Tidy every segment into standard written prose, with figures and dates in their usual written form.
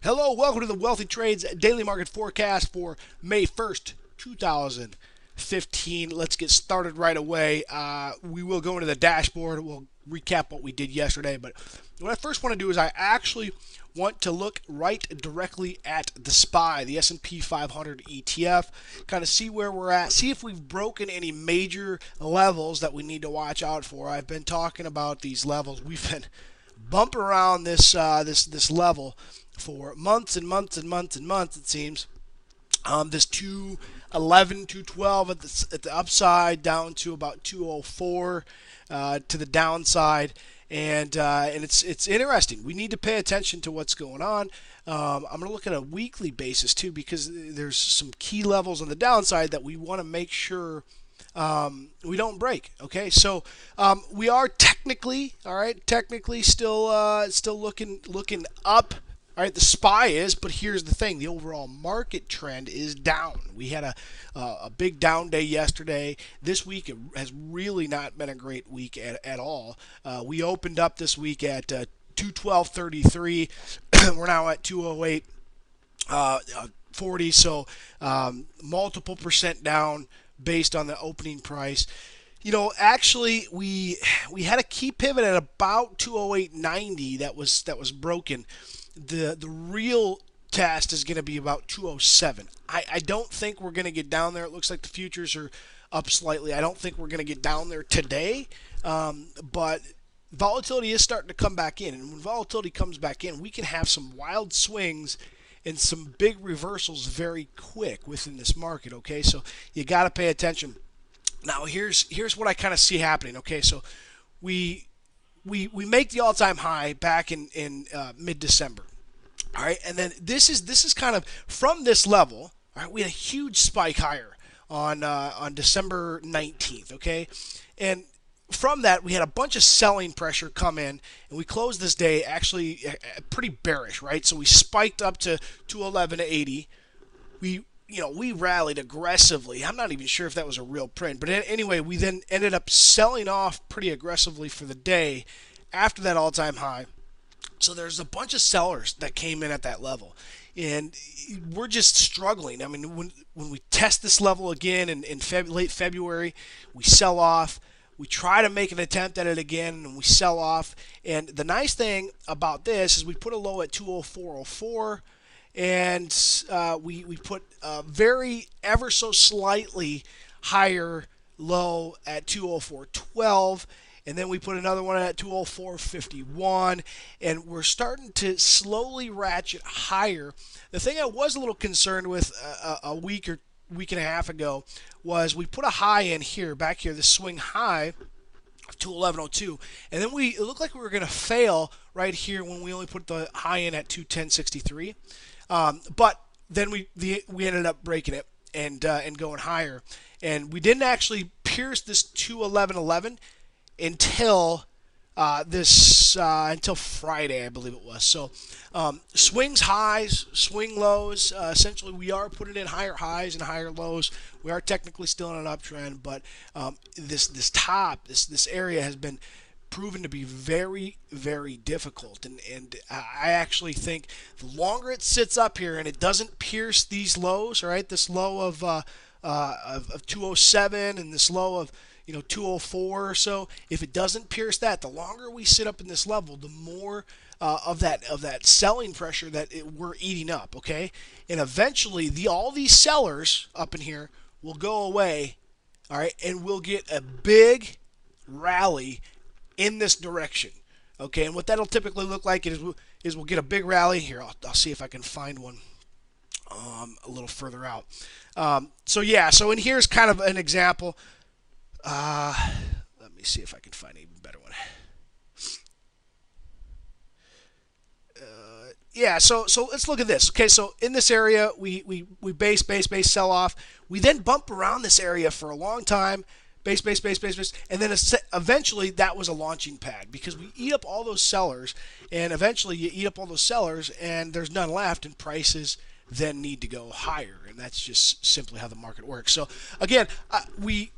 Hello, welcome to the Wealthy Trades Daily Market Forecast for May 1st, 2015. Let's get started right away. We will go into the dashboard. We'll recap what we did yesterday. But what I first want to do is I actually want to look right directly at the SPY, the S&P 500 ETF, kind of see where we're at, see if we've broken any major levels that we need to watch out for. I've been talking about these levels. We've been bumping around this level for months and months and months and months, it seems. This 211, 212 at the upside, down to about 204 to the downside. And it's interesting. We need to pay attention to what's going on. I'm going to look at a weekly basis too, because there's some key levels on the downside that we want to make sure we don't break. Okay, so we are technically, all right, technically still looking up. All right, the SPY is, but here's the thing: the overall market trend is down. We had a big down day yesterday. This week it has really not been a great week at all. We opened up this week at 212.33. We're now at 208. 40, so multiple percent down based on the opening price. You know, actually, we had a key pivot at about 208.90 that was broken. The real test is going to be about 207. I don't think we're going to get down there. It looks like the futures are up slightly. I don't think we're going to get down there today, but volatility is starting to come back in. And when volatility comes back in, we can have some wild swings and some big reversals very quick within this market. Okay, so you got to pay attention. Now here's what I kind of see happening. Okay, so we make the all-time high back in mid-December. All right, and then this is kind of from this level. All right, we had a huge spike higher on December 19th. Okay, and from that we had a bunch of selling pressure come in, and we closed this day actually pretty bearish, right? So we spiked up to 211.80. We rallied aggressively. I'm not even sure if that was a real print, but anyway, we then ended up selling off pretty aggressively for the day after that all-time high. So there's a bunch of sellers that came in at that level, and we're just struggling. I mean, when we test this level again in late February, we sell off. We try to make an attempt at it again, and we sell off. And the nice thing about this is we put a low at 204.04, and we put a very ever so slightly higher low at 204.12. And then we put another one at 204.51, and we're starting to slowly ratchet higher. The thing I was a little concerned with a week and a half ago was we put a high in here, back here, the swing high of 211.02, and then it looked like we were going to fail right here when we only put the high in at 210.63. But then we ended up breaking it and going higher, and we didn't actually pierce this 211.11 until until Friday, I believe it was. So swings highs, swing lows. Essentially, we are putting in higher highs and higher lows. We are technically still in an uptrend, but this area has been proven to be very, very difficult. And I actually think the longer it sits up here and it doesn't pierce these lows, all right, this low of 207 and this low of 204 or so, if it doesn't pierce that, the longer we sit up in this level, the more of that selling pressure that we're eating up. Okay, and eventually all these sellers up in here will go away. All right, and we'll get a big rally in this direction. Okay, and what that'll typically look like is we'll get a big rally here. I'll see if I can find one a little further out. So in here's kind of an example. Let me see if I can find an even better one. So let's look at this. Okay, so in this area, we base, sell off. We then bump around this area for a long time, base, and then eventually that was a launching pad, because we eat up all those sellers, and eventually you eat up all those sellers, and there's none left, and prices then need to go higher, and that's just simply how the market works. So again, we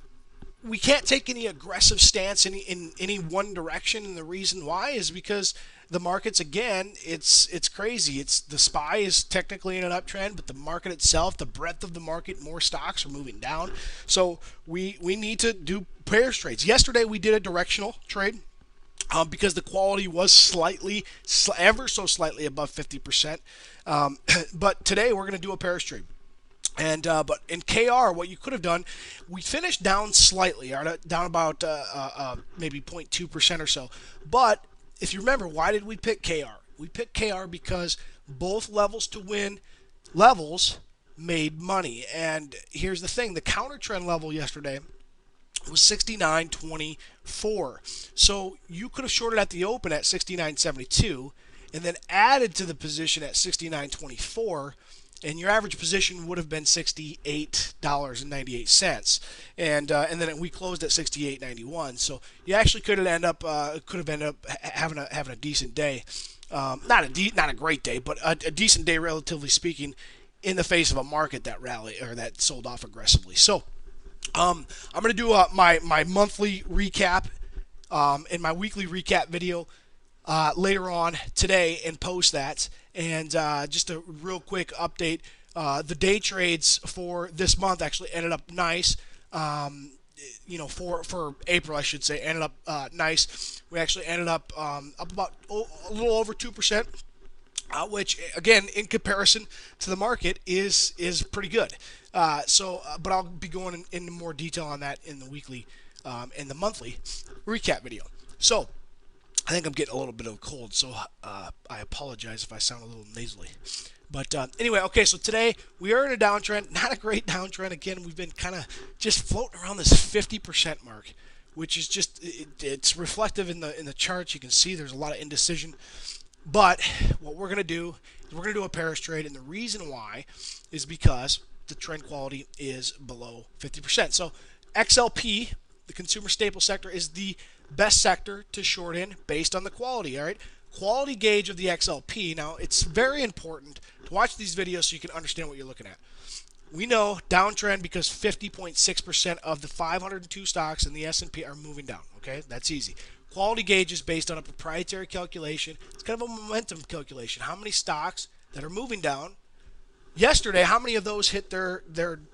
can't take any aggressive stance in any one direction, and the reason why is because the markets again, it's crazy. It's the SPY is technically in an uptrend, but the market itself, the breadth of the market, more stocks are moving down. So we need to do pairs trades. Yesterday we did a directional trade. Because the quality was ever so slightly above 50%. But today we're going to do a pairs trade. And but in KR, what you could have done, we finished down slightly, down about maybe 0.2% or so. But if you remember, why did we pick KR? We picked KR because both levels to win levels made money. And here's the thing: the counter trend level yesterday was 69.24. So you could have shorted at the open at 69.72 and then added to the position at 69.24, and your average position would have been $68.98, and then we closed at 68.91. So you actually could have ended up having a decent day, not a great day, but a decent day relatively speaking, in the face of a market that rallied or that sold off aggressively. So I'm going to do my monthly recap and my weekly recap video later on today and post that. And just a real quick update, the day trades for this month actually ended up nice. For April, I should say, ended up nice. We actually ended up about a little over 2%. Which again, in comparison to the market, is pretty good. But I'll be going into more detail on that in the weekly and the monthly recap video. So I think I'm getting a little bit of a cold, so I apologize if I sound a little nasally. But anyway, okay, so today we are in a downtrend, not a great downtrend. Again, we've been kind of just floating around this 50% mark, which is just it's reflective in the charts. You can see there's a lot of indecision. But what we're going to do is we're going to do a pairs trade, and the reason why is because the trend quality is below 50%. So XLP, the consumer staple sector, is the best sector to short in based on the quality. All right, quality gauge of the XLP. Now, it's very important to watch these videos so you can understand what you're looking at. We know downtrend because 50.6% of the 502 stocks in the S&P are moving down. Okay, that's easy. Quality gauge is based on a proprietary calculation. It's kind of a momentum calculation. How many stocks that are moving down? Yesterday, how many of those hit their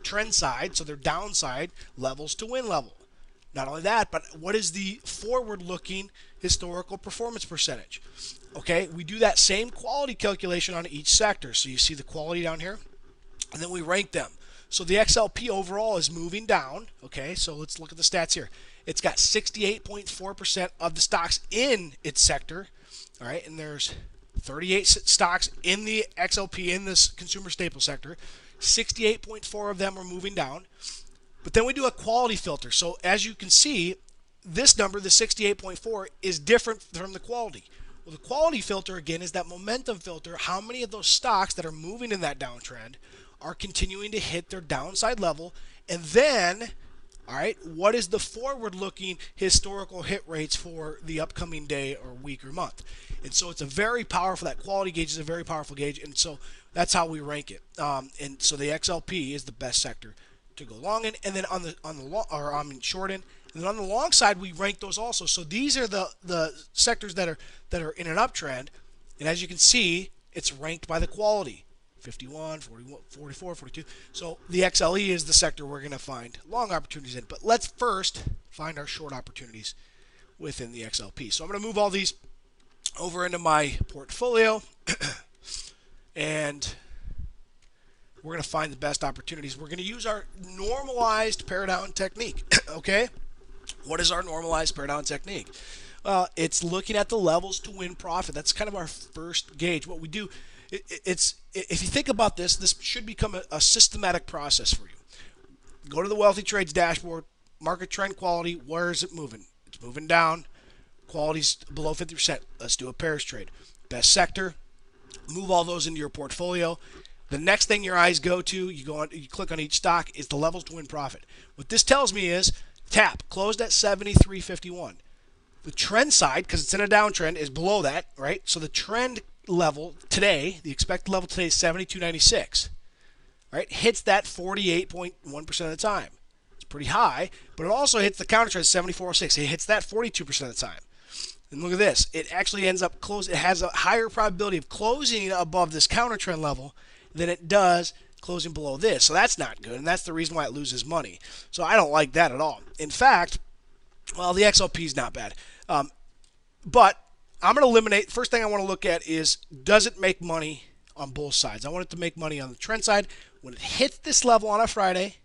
trend side, so their downside levels to win level? Not only that, but what is the forward-looking historical performance percentage? Okay, we do that same quality calculation on each sector. So you see the quality down here, and then we rank them. So the XLP overall is moving down. Okay, so let's look at the stats here. It's got 68.4% of the stocks in its sector. All right, and there's 38 stocks in the XLP in this consumer staple sector. 68.4 of them are moving down. But then we do a quality filter. So as you can see, this number, the 68.4, is different from the quality. Well, the quality filter, again, is that momentum filter. How many of those stocks that are moving in that downtrend are continuing to hit their downside level? And then, all right, what is the forward-looking historical hit rates for the upcoming day or week or month? And so it's a very powerful, that quality gauge is a very powerful gauge, and so that's how we rank it. And so the XLP is the best sector to go long in, and then on the long, or I mean short in, and then on the long side we rank those also. So these are the sectors that are in an uptrend, and as you can see, it's ranked by the quality. 51, 41, 44, 42. So the XLE is the sector we're going to find long opportunities in. But let's first find our short opportunities within the XLP. So I'm going to move all these over into my portfolio, and we're going to find the best opportunities. We're going to use our normalized pair down technique. Okay? What is our normalized pair down technique? It's looking at the levels to win profit. That's kind of our first gauge. What we do, if you think about this, this should become a systematic process for you. Go to the Wealthy Trades dashboard, market trend quality. Where is it moving? It's moving down. Quality's below 50%. Let's do a pairs trade. Best sector. Move all those into your portfolio. The next thing your eyes go to, you click on each stock, is the levels to win profit. What this tells me is TAP closed at 73.51. The trend side, because it's in a downtrend, is below that, right? So the trend level today, the expected level today is 72.96. Right? Hits that 48.1% of the time. It's pretty high, but it also hits the counter trend 74.06. It hits that 42% of the time. And look at this. It actually ends up close. It has a higher probability of closing above this counter trend level than it does closing below this. So that's not good, and that's the reason why it loses money. So I don't like that at all. In fact, well, the XLP is not bad. But I'm going to eliminate. First thing I want to look at is, does it make money on both sides? I want it to make money on the trend side. When it hits this level on a Friday,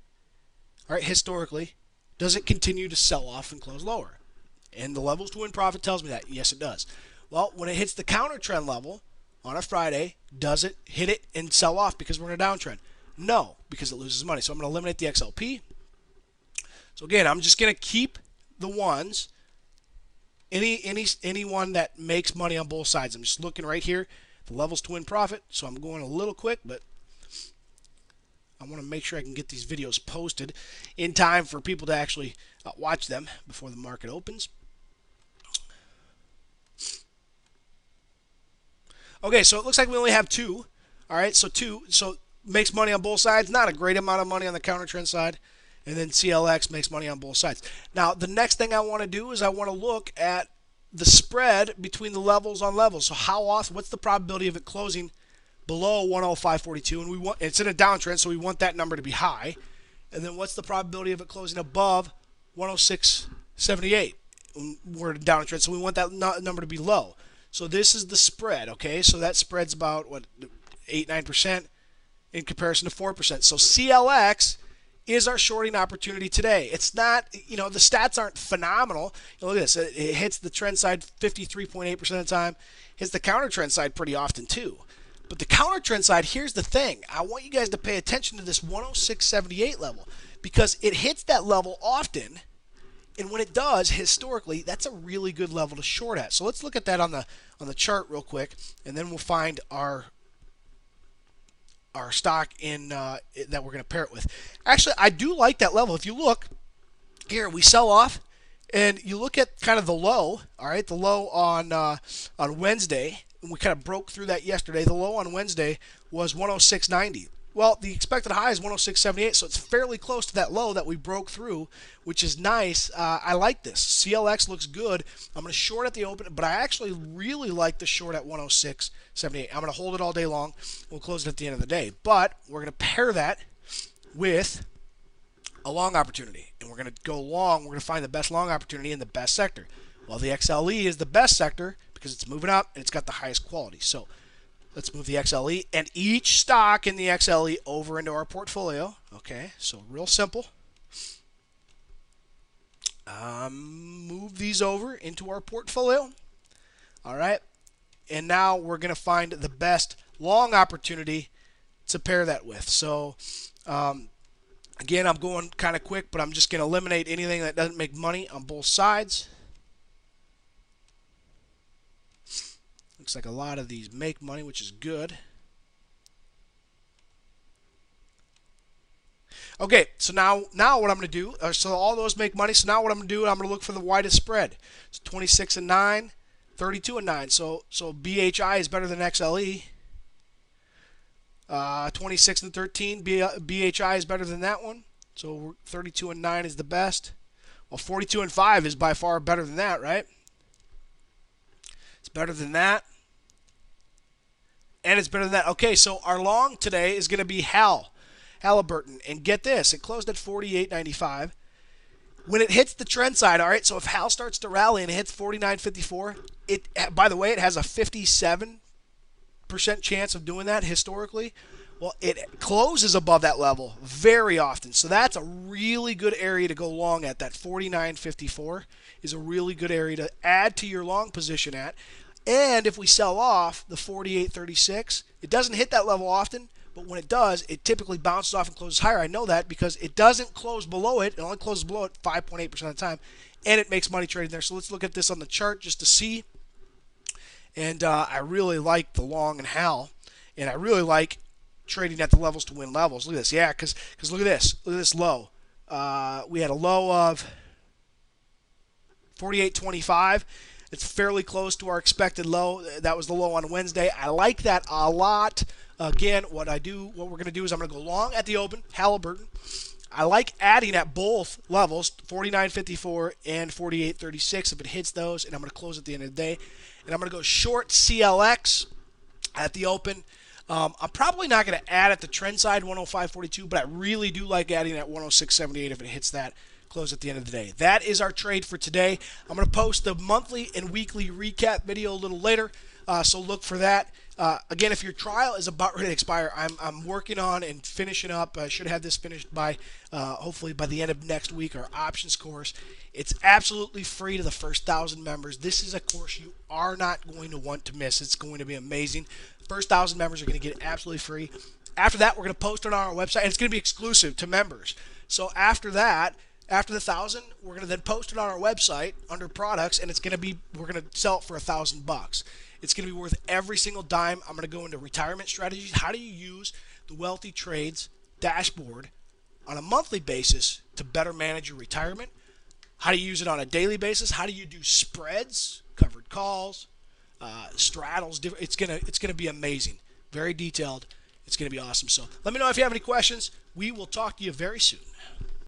all right, historically, does it continue to sell off and close lower? And the levels to win profit tells me that. Yes, it does. Well, when it hits the counter trend level on a Friday, does it hit it and sell off because we're in a downtrend? No, because it loses money. So I'm going to eliminate the XLP. So again, I'm just going to keep the ones. Anyone that makes money on both sides. I'm just looking right here, the levels to win profit. So I'm going a little quick, but I want to make sure I can get these videos posted in time for people to actually watch them before the market opens. Okay, so it looks like we only have two. All right, so two. So makes money on both sides. Not a great amount of money on the counter trend side. And then CLX makes money on both sides. Now, the next thing I want to do is I want to look at the spread between the levels on levels. So how often, what's the probability of it closing below 105.42? And we want, it's in a downtrend, so we want that number to be high. And then what's the probability of it closing above 106.78? We're in a downtrend, so we want that number to be low. So this is the spread, okay? So that spread's about, what, 8-9% in comparison to 4%. So CLX is our shorting opportunity today. It's not, the stats aren't phenomenal. Look at this. It hits the trend side 53.8% of the time. Hits the counter trend side pretty often too. But the counter trend side, here's the thing. I want you guys to pay attention to this 106.78 level because it hits that level often. And when it does, historically, that's a really good level to short at. So let's look at that on the chart real quick, and then we'll find our stock in that we're going to pair it with. Actually, I do like that level. If you look here, we sell off, and you look at kind of the low. All right, the low on Wednesday, and we kind of broke through that yesterday. The low on Wednesday was 106.90. Well, the expected high is 106.78, so it's fairly close to that low that we broke through, which is nice. I like this. CLX looks good. I'm going to short at the open, but I actually really like the short at 106.78. I'm going to hold it all day long. We'll close it at the end of the day. But we're going to pair that with a long opportunity, and we're going to go long. We're going to find the best long opportunity in the best sector. Well, the XLE is the best sector because it's moving up and it's got the highest quality. So let's move the XLE and each stock in the XLE over into our portfolio. Okay, so real simple. Move these over into our portfolio. All right, and now we're going to find the best long opportunity to pair that with. So again, I'm going kind of quick, but I'm just going to eliminate anything that doesn't make money on both sides. Looks like a lot of these make money, which is good. Okay, so now what I'm going to do, so all those make money. So now what I'm going to do, I'm going to look for the widest spread. It's 26 and 9, 32 and 9. So BHI is better than XLE. 26 and 13, BHI is better than that one. So 32 and 9 is the best. Well, 42 and 5 is by far better than that, right? It's better than that. And it's better than that. Okay, so our long today is going to be Halliburton. And get this, it closed at 48.95. When it hits the trend side, all right, so if Hal starts to rally and it hits 49.54, by the way, it has a 57% chance of doing that historically. Well, it closes above that level very often. So that's a really good area to go long at. That 49.54 is a really good area to add to your long position at. And if we sell off the 48.36, it doesn't hit that level often, but when it does, it typically bounces off and closes higher. I know that because it doesn't close below it. It only closes below it 5.8% of the time, and it makes money trading there. So let's look at this on the chart just to see. And I really like the long and Hal, and I really like trading at the levels to win levels. Look at this. Yeah, because look at this. Look at this low. We had a low of 48.25. It's fairly close to our expected low. That was the low on Wednesday. I like that a lot. Again, what we're going to do is I'm going to go long at the open, Halliburton. I like adding at both levels, 49.54 and 48.36 if it hits those, and I'm going to close at the end of the day. And I'm going to go short CLX at the open. I'm probably not going to add at the trend side 105.42, but I really do like adding at 106.78 if it hits that close at the end of the day. That is our trade for today. I'm going to post the monthly and weekly recap video a little later, so look for that. Again, if your trial is about ready to expire, I'm working on and finishing up. I should have this finished by hopefully by the end of next week, our options course. It's absolutely free to the first 1,000 members. This is a course you are not going to want to miss. It's going to be amazing. First 1,000 members are going to get it absolutely free. After that, we're going to post it on our website, and it's going to be exclusive to members. So after that, after the 1,000, we're going to then post it on our website under products, and it's going to be, we're going to sell it for $1,000. It's going to be worth every single dime. I'm going to go into retirement strategies. How do you use the Wealthy Trades dashboard on a monthly basis to better manage your retirement? How do you use it on a daily basis? How do you do spreads, covered calls, straddles? It's gonna be amazing. Very detailed. It's gonna be awesome. So let me know if you have any questions. We will talk to you very soon.